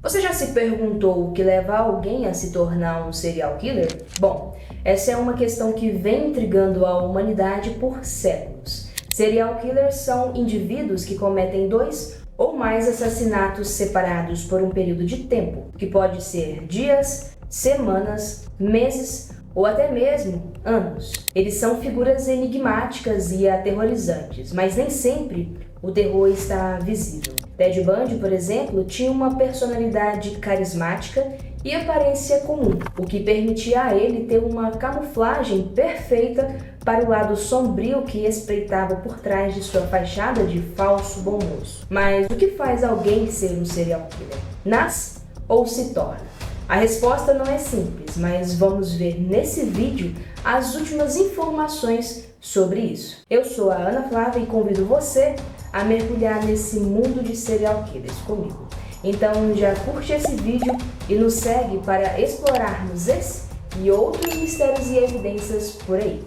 Você já se perguntou o que leva alguém a se tornar um serial killer? Bom, essa é uma questão que vem intrigando a humanidade por séculos. Serial killers são indivíduos que cometem 2 ou mais assassinatos separados por um período de tempo, que pode ser dias, semanas, meses ou até mesmo anos. Eles são figuras enigmáticas e aterrorizantes, mas nem sempre o terror está visível. Ted Bundy, por exemplo, tinha uma personalidade carismática e aparência comum, o que permitia a ele ter uma camuflagem perfeita para o lado sombrio que espreitava por trás de sua fachada de falso bom moço. Mas o que faz alguém ser um serial killer? Nasce ou se torna? A resposta não é simples, mas vamos ver nesse vídeo as últimas informações sobre isso. Eu sou a Ana Flávia e convido você a mergulhar nesse mundo de serial killers comigo. Então já curte esse vídeo e nos segue para explorarmos esse e outros mistérios e evidências por aí.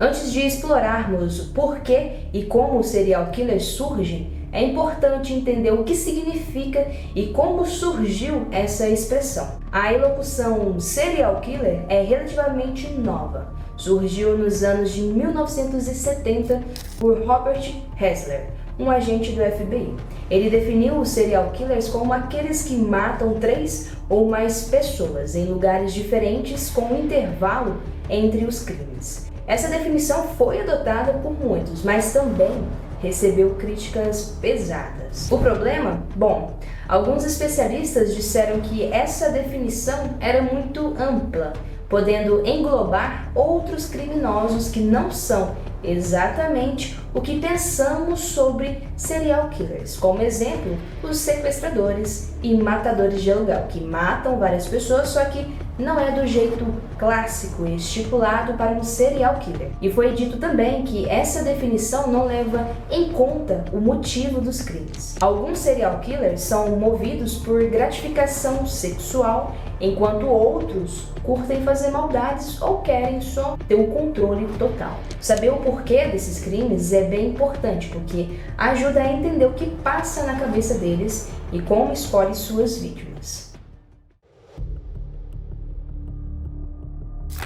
Antes de explorarmos o porquê e como os serial killers surgem, é importante entender o que significa e como surgiu essa expressão. A elocução serial killer é relativamente nova. Surgiu nos anos de 1970 por Robert Ressler, um agente do FBI. Ele definiu os serial killers como aqueles que matam 3 ou mais pessoas em lugares diferentes com um intervalo entre os crimes. Essa definição foi adotada por muitos, mas também recebeu críticas pesadas. O problema? Bom, alguns especialistas disseram que essa definição era muito ampla, podendo englobar outros criminosos que não são exatamente o que pensamos sobre serial killers, como exemplo, os sequestradores e matadores de aluguel, que matam várias pessoas, só que não é do jeito clássico e estipulado para um serial killer. E foi dito também que essa definição não leva em conta o motivo dos crimes. Alguns serial killers são movidos por gratificação sexual, enquanto outros curtem fazer maldades ou querem só ter o controle total. Saber o porquê desses crimes é bem importante, porque ajuda a entender o que passa na cabeça deles e como escolhe suas vítimas.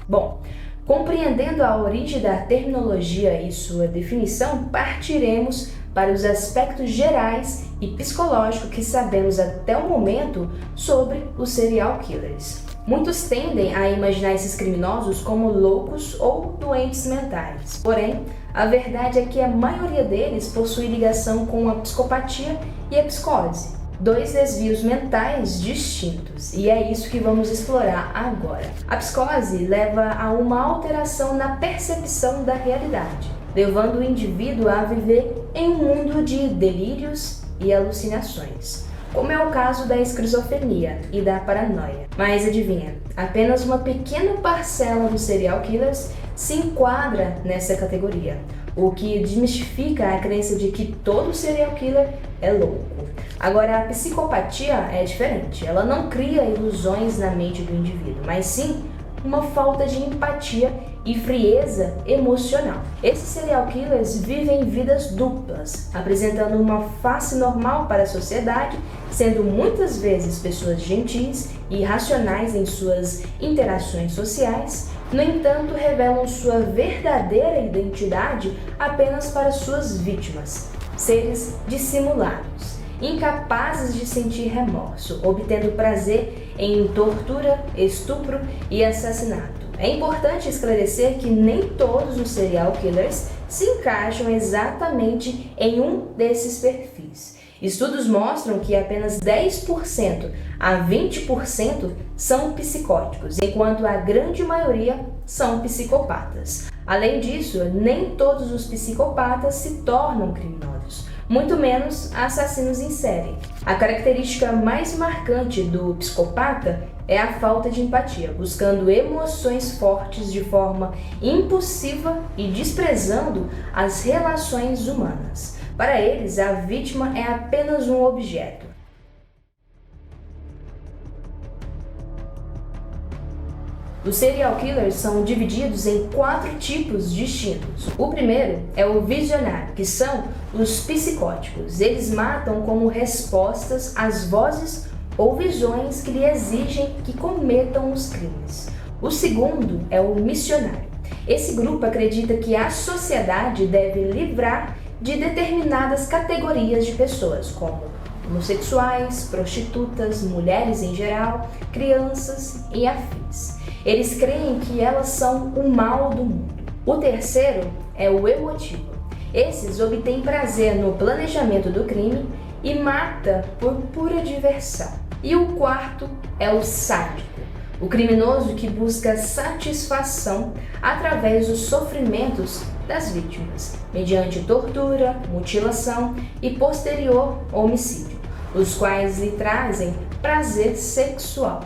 Bom, compreendendo a origem da terminologia e sua definição, partiremos para os aspectos gerais e psicológicos que sabemos até o momento sobre os serial killers. Muitos tendem a imaginar esses criminosos como loucos ou doentes mentais. Porém, a verdade é que a maioria deles possui ligação com a psicopatia e a psicose. 2 desvios mentais distintos, e é isso que vamos explorar agora. A psicose leva a uma alteração na percepção da realidade, levando o indivíduo a viver em um mundo de delírios e alucinações, como é o caso da esquizofrenia e da paranoia. Mas adivinha, apenas uma pequena parcela dos serial killers se enquadra nessa categoria, o que desmistifica a crença de que todo serial killer é louco. Agora, a psicopatia é diferente. Ela não cria ilusões na mente do indivíduo, mas sim uma falta de empatia e frieza emocional. Esses serial killers vivem vidas duplas, apresentando uma face normal para a sociedade, sendo muitas vezes pessoas gentis e racionais em suas interações sociais. No entanto, revelam sua verdadeira identidade apenas para suas vítimas, seres dissimulados, incapazes de sentir remorso, obtendo prazer em tortura, estupro e assassinato. É importante esclarecer que nem todos os serial killers se encaixam exatamente em um desses perfis. Estudos mostram que apenas 10% a 20% são psicóticos, enquanto a grande maioria são psicopatas. Além disso, nem todos os psicopatas se tornam criminosos, muito menos assassinos em série. A característica mais marcante do psicopata é a falta de empatia, buscando emoções fortes de forma impulsiva e desprezando as relações humanas. Para eles, a vítima é apenas um objeto. . Os serial killers são divididos em 4 tipos distintos. O primeiro é o visionário, que são os psicóticos. Eles matam como respostas às vozes ou visões que lhe exigem que cometam os crimes. O segundo é o missionário. Esse grupo acredita que a sociedade deve livrar de determinadas categorias de pessoas, como homossexuais, prostitutas, mulheres em geral, crianças e afins. Eles creem que elas são o mal do mundo. O terceiro é o emotivo. Esses obtêm prazer no planejamento do crime e mata por pura diversão. E o quarto é o sádico, o criminoso que busca satisfação através dos sofrimentos das vítimas, mediante tortura, mutilação e posterior homicídio, os quais lhe trazem prazer sexual.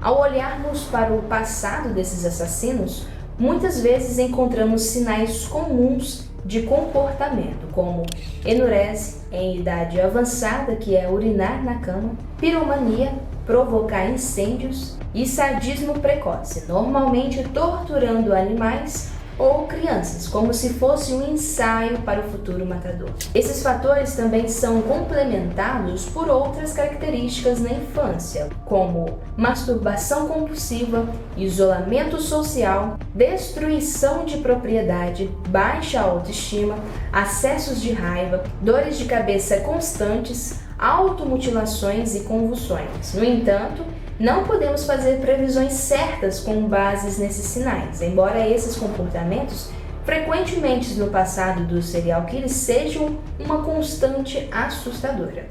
Ao olharmos para o passado desses assassinos, muitas vezes encontramos sinais comuns de comportamento, como enurese em idade avançada, que é urinar na cama, piromania, provocar incêndios e sadismo precoce, normalmente torturando animais ou crianças, como se fosse um ensaio para o futuro matador. Esses fatores também são complementados por outras características na infância, como masturbação compulsiva, isolamento social, destruição de propriedade, baixa autoestima, acessos de raiva, dores de cabeça constantes, automutilações e convulsões. No entanto, não podemos fazer previsões certas com bases nesses sinais, embora esses comportamentos frequentemente no passado dos serial killers sejam uma constante assustadora.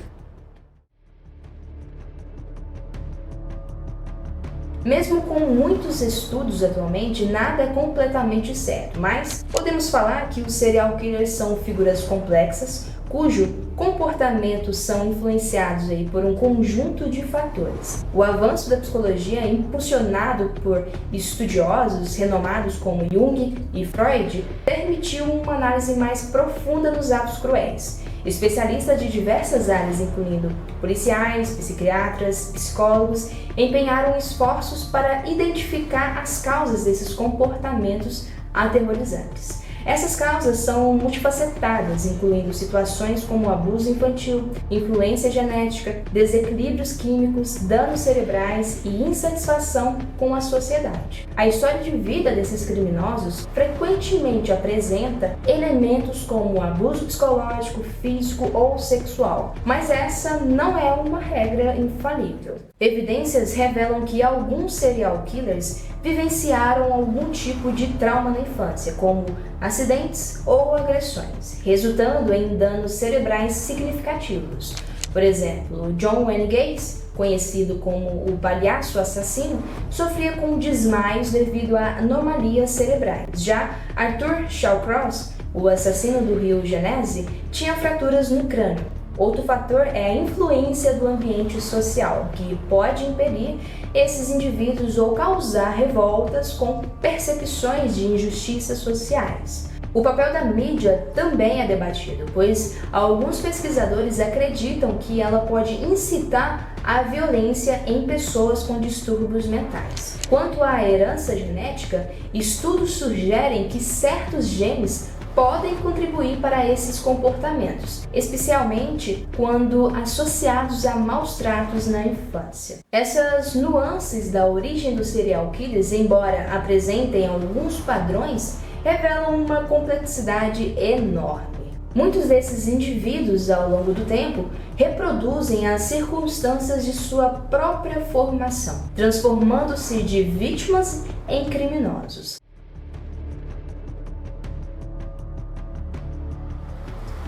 Mesmo com muitos estudos atualmente, nada é completamente certo, mas podemos falar que os serial killers são figuras complexas, cujo comportamentos são influenciados por um conjunto de fatores. O avanço da psicologia, impulsionado por estudiosos renomados como Jung e Freud, permitiu uma análise mais profunda dos atos cruéis. Especialistas de diversas áreas, incluindo policiais, psiquiatras, psicólogos, empenharam esforços para identificar as causas desses comportamentos aterrorizantes. Essas causas são multifacetadas, incluindo situações como abuso infantil, influência genética, desequilíbrios químicos, danos cerebrais e insatisfação com a sociedade. A história de vida desses criminosos frequentemente apresenta elementos como abuso psicológico, físico ou sexual, mas essa não é uma regra infalível. Evidências revelam que alguns serial killers vivenciaram algum tipo de trauma na infância, como acidentes ou agressões, resultando em danos cerebrais significativos. Por exemplo, John Wayne Gacy, conhecido como o palhaço assassino, sofria com desmaios devido a anomalias cerebrais. Já Arthur Shawcross, o assassino do Rio Genese, tinha fraturas no crânio. Outro fator é a influência do ambiente social, que pode impedir esses indivíduos ou causar revoltas com percepções de injustiças sociais. O papel da mídia também é debatido, pois alguns pesquisadores acreditam que ela pode incitar a violência em pessoas com distúrbios mentais. Quanto à herança genética, estudos sugerem que certos genes podem contribuir para esses comportamentos, especialmente quando associados a maus tratos na infância. Essas nuances da origem dos serial killers, embora apresentem alguns padrões, revelam uma complexidade enorme. Muitos desses indivíduos, ao longo do tempo, reproduzem as circunstâncias de sua própria formação, transformando-se de vítimas em criminosos.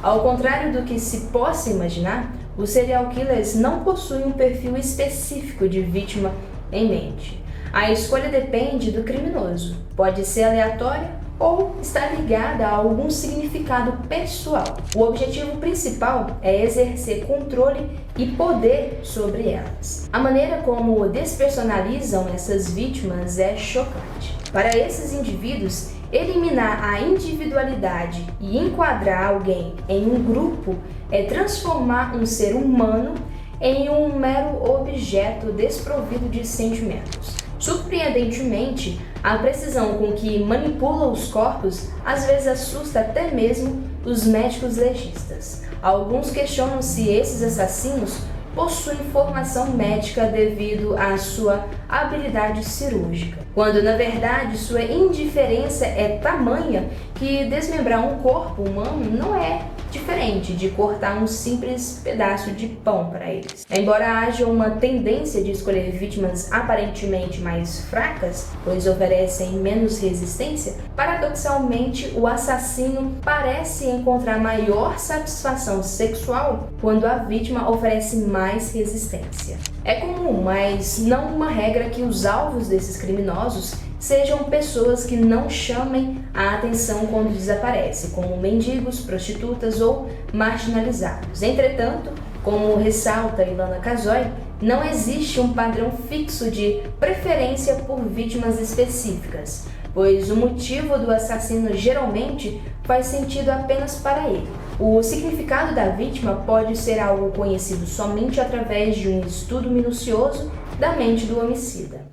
Ao contrário do que se possa imaginar, os serial killers não possuem um perfil específico de vítima em mente. A escolha depende do criminoso, pode ser aleatória ou estar ligada a algum significado pessoal. O objetivo principal é exercer controle e poder sobre elas. A maneira como despersonalizam essas vítimas é chocante. Para esses indivíduos, eliminar a individualidade e enquadrar alguém em um grupo é transformar um ser humano em um mero objeto desprovido de sentimentos. Surpreendentemente, a precisão com que manipula os corpos às vezes assusta até mesmo os médicos legistas. Alguns questionam se esses assassinos possuem formação médica devido à sua habilidade cirúrgica, quando na verdade sua indiferença é tamanha que desmembrar um corpo humano não é diferente de cortar um simples pedaço de pão para eles. Embora haja uma tendência de escolher vítimas aparentemente mais fracas, pois oferecem menos resistência, paradoxalmente o assassino parece encontrar maior satisfação sexual quando a vítima oferece mais resistência. É comum, mas não uma regra, que os alvos desses criminosos sejam pessoas que não chamem a atenção quando desaparecem, como mendigos, prostitutas ou marginalizados. Entretanto, como ressalta Ilana Kazoy, não existe um padrão fixo de preferência por vítimas específicas, pois o motivo do assassino geralmente faz sentido apenas para ele. O significado da vítima pode ser algo conhecido somente através de um estudo minucioso da mente do homicida.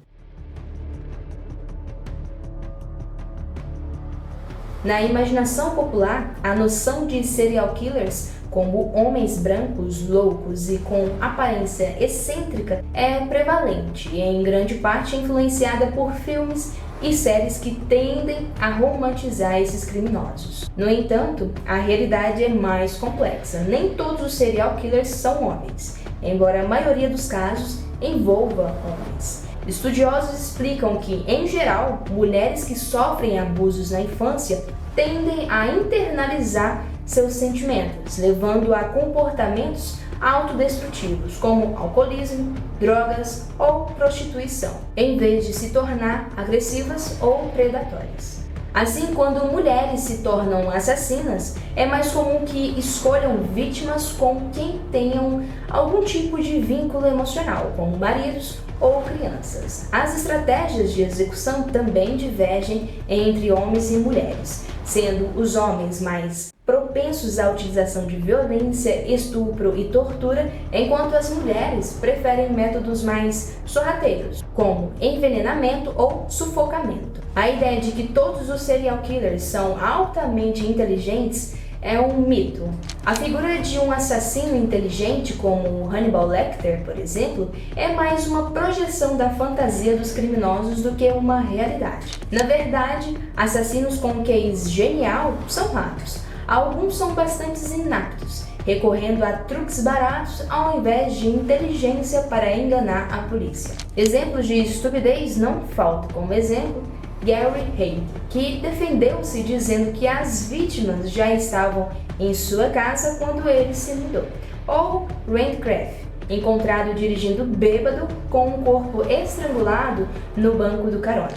Na imaginação popular, a noção de serial killers como homens brancos, loucos e com aparência excêntrica é prevalente e em grande parte influenciada por filmes e séries que tendem a romantizar esses criminosos. No entanto, a realidade é mais complexa. Nem todos os serial killers são homens, embora a maioria dos casos envolva homens. Estudiosos explicam que, em geral, mulheres que sofrem abusos na infância tendem a internalizar seus sentimentos, levando a comportamentos autodestrutivos, como alcoolismo, drogas ou prostituição, em vez de se tornar agressivas ou predatórias. Assim, quando mulheres se tornam assassinas, é mais comum que escolham vítimas com quem tenham algum tipo de vínculo emocional, como maridos ou crianças. As estratégias de execução também divergem entre homens e mulheres, sendo os homens mais propensos à utilização de violência, estupro e tortura, enquanto as mulheres preferem métodos mais sorrateiros, como envenenamento ou sufocamento. A ideia de que todos os serial killers são altamente inteligentes é um mito. A figura de um assassino inteligente, como Hannibal Lecter, por exemplo, é mais uma projeção da fantasia dos criminosos do que uma realidade. Na verdade, assassinos com QIs genial são raros. Alguns são bastante inaptos, recorrendo a truques baratos ao invés de inteligência para enganar a polícia. Exemplos de estupidez não faltam, como exemplo, Gary Hay, que defendeu-se dizendo que as vítimas já estavam em sua casa quando ele se mudou. Ou Randy Kraft, encontrado dirigindo bêbado com um corpo estrangulado no banco do carona.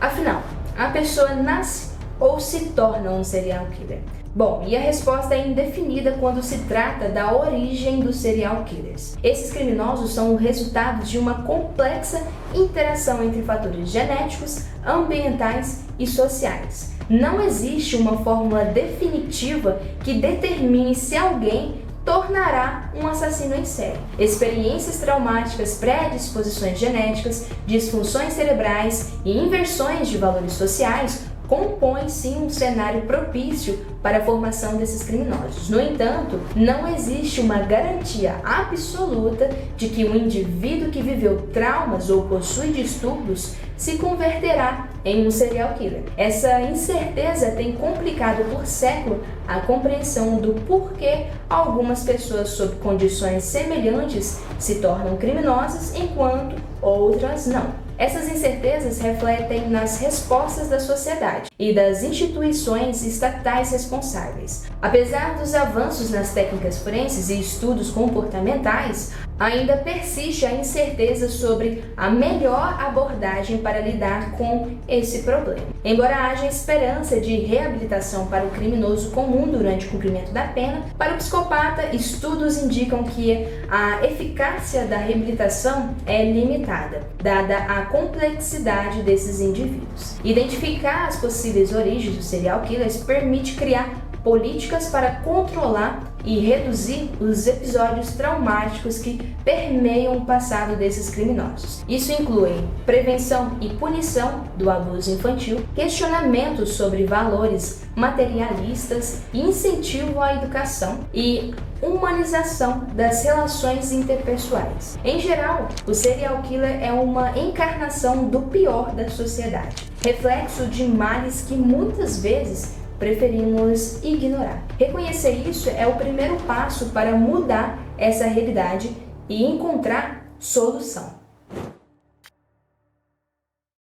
Afinal, a pessoa nasce ou se torna um serial killer? Bom, e a resposta é indefinida quando se trata da origem dos serial killers. Esses criminosos são o resultado de uma complexa interação entre fatores genéticos, ambientais e sociais. Não existe uma fórmula definitiva que determine se alguém tornará um assassino em série. Experiências traumáticas, predisposições genéticas, disfunções cerebrais e inversões de valores sociais compõem sim um cenário propício para a formação desses criminosos. No entanto, não existe uma garantia absoluta de que um indivíduo que viveu traumas ou possui distúrbios se converterá em um serial killer. Essa incerteza tem complicado por século a compreensão do porquê algumas pessoas sob condições semelhantes se tornam criminosas enquanto outras não. Essas incertezas refletem nas respostas da sociedade e das instituições estatais responsáveis. Apesar dos avanços nas técnicas forenses e estudos comportamentais, ainda persiste a incerteza sobre a melhor abordagem para lidar com esse problema. Embora haja esperança de reabilitação para o criminoso comum durante o cumprimento da pena, para o psicopata, estudos indicam que a eficácia da reabilitação é limitada, dada a complexidade desses indivíduos. Identificar as possíveis origens dos serial killers permite criar políticas para controlar e reduzir os episódios traumáticos que permeiam o passado desses criminosos. Isso inclui prevenção e punição do abuso infantil, questionamentos sobre valores materialistas, incentivo à educação e humanização das relações interpessoais. Em geral, o serial killer é uma encarnação do pior da sociedade, reflexo de males que muitas vezes preferimos ignorar. Reconhecer isso é o primeiro passo para mudar essa realidade e encontrar solução.